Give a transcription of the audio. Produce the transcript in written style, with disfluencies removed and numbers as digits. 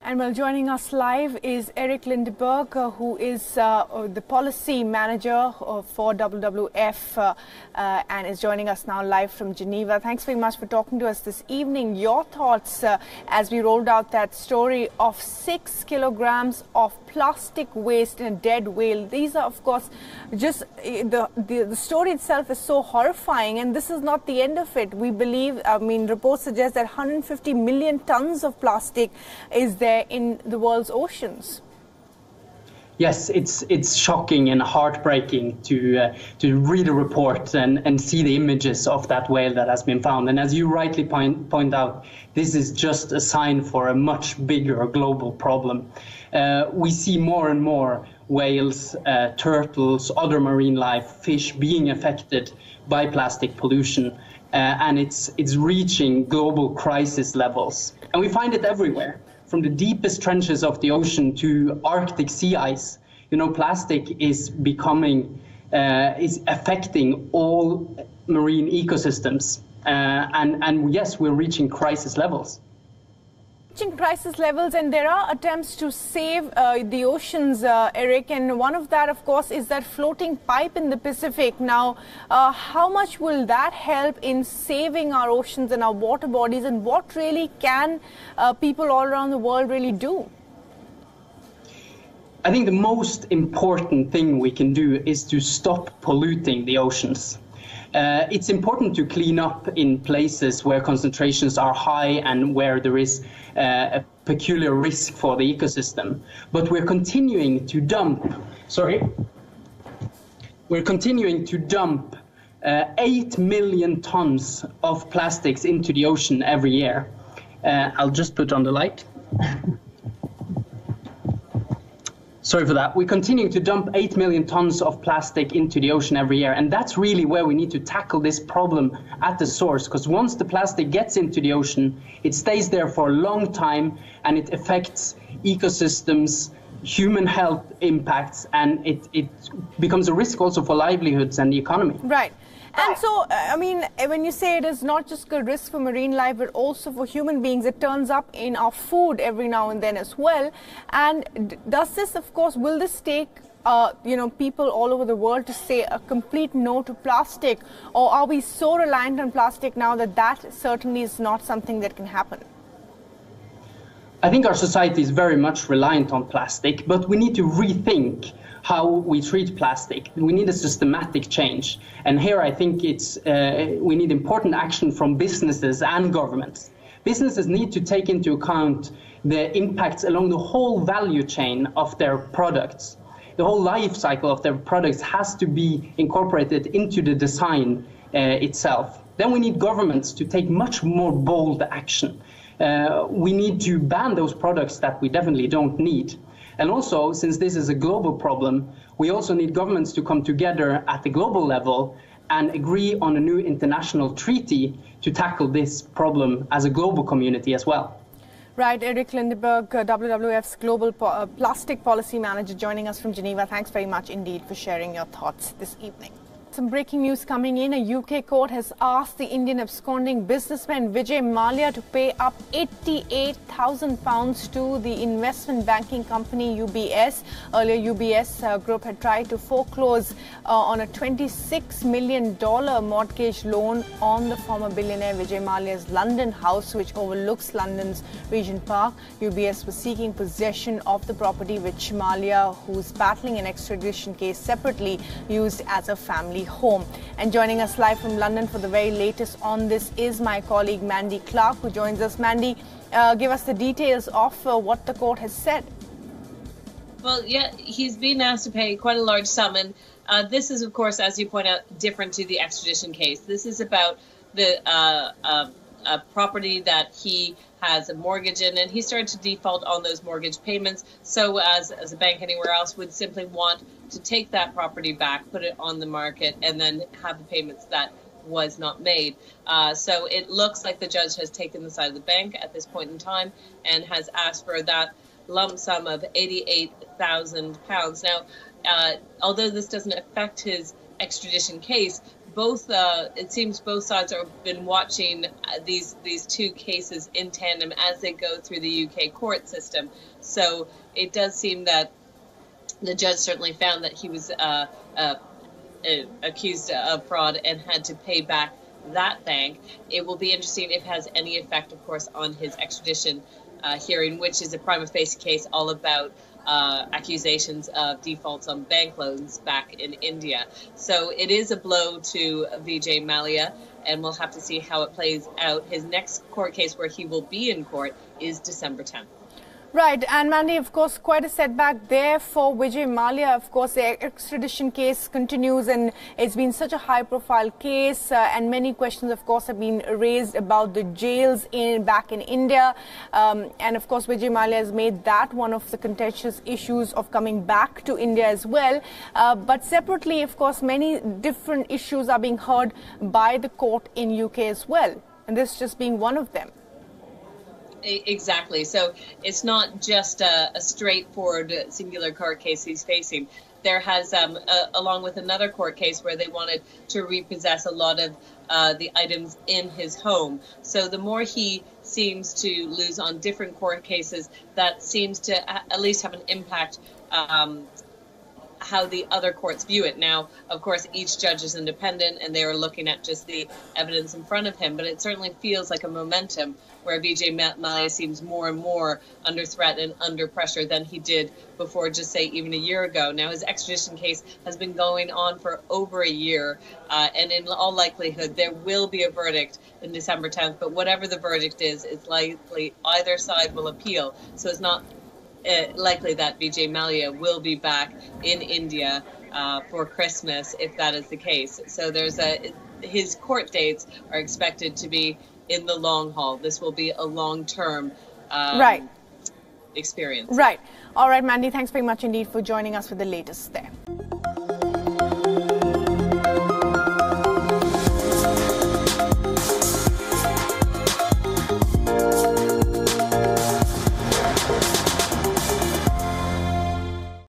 And well, joining us live is Eric Lindeberg, who is the policy manager for WWF and is joining us now live from Geneva. Thanks very much for talking to us this evening. Your thoughts as we rolled out that story of 6 kilograms of plastic waste in a dead whale. These are, of course, just the story itself is so horrifying, and this is not the end of it. We believe, reports suggest that 150 million tons of plastic is there in the world's oceans. Yes, it's shocking and heartbreaking to read a report and see the images of that whale that has been found. And as you rightly point out, this is just a sign for a much bigger global problem. We see more and more whales, turtles, other marine life, fish being affected by plastic pollution. And it's reaching global crisis levels. And we find it everywhere. From the deepest trenches of the ocean to Arctic sea ice, plastic is is affecting all marine ecosystems. And yes, we're reaching crisis levels. Crisis levels, and there are attempts to save the oceans, Eric, and one of that, of course, is that floating pipe in the Pacific. Now, how much will that help in saving our oceans and our water bodies, and what really can people all around the world really do? I think the most important thing we can do is to stop polluting the oceans. It's important to clean up in places where concentrations are high and where there is a peculiar risk for the ecosystem. But we're continuing to dump, 8 million tons of plastics into the ocean every year. I'll just put on the light. Sorry for that. We're continuing to dump 8 million tons of plastic into the ocean every year. And that's really where we need to tackle this problem at the source. Because once the plastic gets into the ocean, it stays there for a long time and it affects ecosystems, human health impacts, and it becomes a risk also for livelihoods and the economy. Right. And so, when you say it is not just a risk for marine life, but also for human beings, it turns up in our food every now and then as well. And does this, of course, will this take, people all over the world to say a complete no to plastic? Or are we so reliant on plastic now that certainly is not something that can happen? I think our society is very much reliant on plastic, but we need to rethink how we treat plastic. We need a systematic change. And here I think we need important action from businesses and governments. Businesses need to take into account the impacts along the whole value chain of their products. The whole life cycle of their products has to be incorporated into the design itself. Then we need governments to take much more bold action. We need to ban those products that we definitely don't need. And also, since this is a global problem, we also need governments to come together at the global level and agree on a new international treaty to tackle this problem as a global community as well. Right, Eric Lindeberg, WWF's Global Plastic Policy Manager, joining us from Geneva. Thanks very much indeed for sharing your thoughts this evening. Some breaking news coming in. A UK court has asked the Indian absconding businessman Vijay Mallya to pay up £88,000 to the investment banking company UBS. Earlier, UBS Group had tried to foreclose on a $26 million mortgage loan on the former billionaire Vijay Mallya's London house, which overlooks London's Regent Park. UBS was seeking possession of the property, which Mallya, who's battling an extradition case separately, used as a family home. And joining us live from London for the very latest on this is my colleague Mandy Clark, who joins us. Mandy, give us the details of what the court has said. Well, yeah, he's been asked to pay quite a large sum, and this is, of course, as you point out, different to the extradition case. This is about the a property that he has a mortgage in, and he started to default on those mortgage payments. So as a bank anywhere else would simply want to take that property back, put it on the market, and then have the payments that was not made. So it looks like the judge has taken the side of the bank at this point in time and has asked for that lump sum of £88,000. Now, although this doesn't affect his extradition case, both it seems both sides have been watching these two cases in tandem as they go through the UK court system. So it does seem that the judge certainly found that he was accused of fraud and had to pay back that bank. It will be interesting if it has any effect, of course, on his extradition hearing, which is a prima facie case all about accusations of defaults on bank loans back in India. So it is a blow to Vijay Mallya, and we'll have to see how it plays out. His next court case where he will be in court is December 10th. Right, and Mandy, of course, quite a setback there for Vijay Mallya. Of course, the extradition case continues, and it's been such a high-profile case, and many questions, of course, have been raised about the jails back in India. And, of course, Vijay Mallya has made that one of the contentious issues of coming back to India as well. But separately, of course, many different issues are being heard by the court in UK as well, and this just being one of them. Exactly. So it's not just a straightforward singular court case he's facing. There has, along with another court case where they wanted to repossess a lot of the items in his home. So the more he seems to lose on different court cases, that seems to at least have an impact how the other courts view it. Now, of course, each judge is independent and they are looking at just the evidence in front of him, but it certainly feels like a momentum where Vijay Mallya seems more and more under threat and under pressure than he did before, just say, even a year ago. Now, his extradition case has been going on for over a year, and in all likelihood, there will be a verdict in December 10th, but whatever the verdict is, it's likely either side will appeal. So it's not likely that Vijay Mallya will be back in India for Christmas if that is the case. So his court dates are expected to be in the long haul. This will be a long-term experience. Right. All right, Mandy, thanks very much indeed for joining us for the latest there.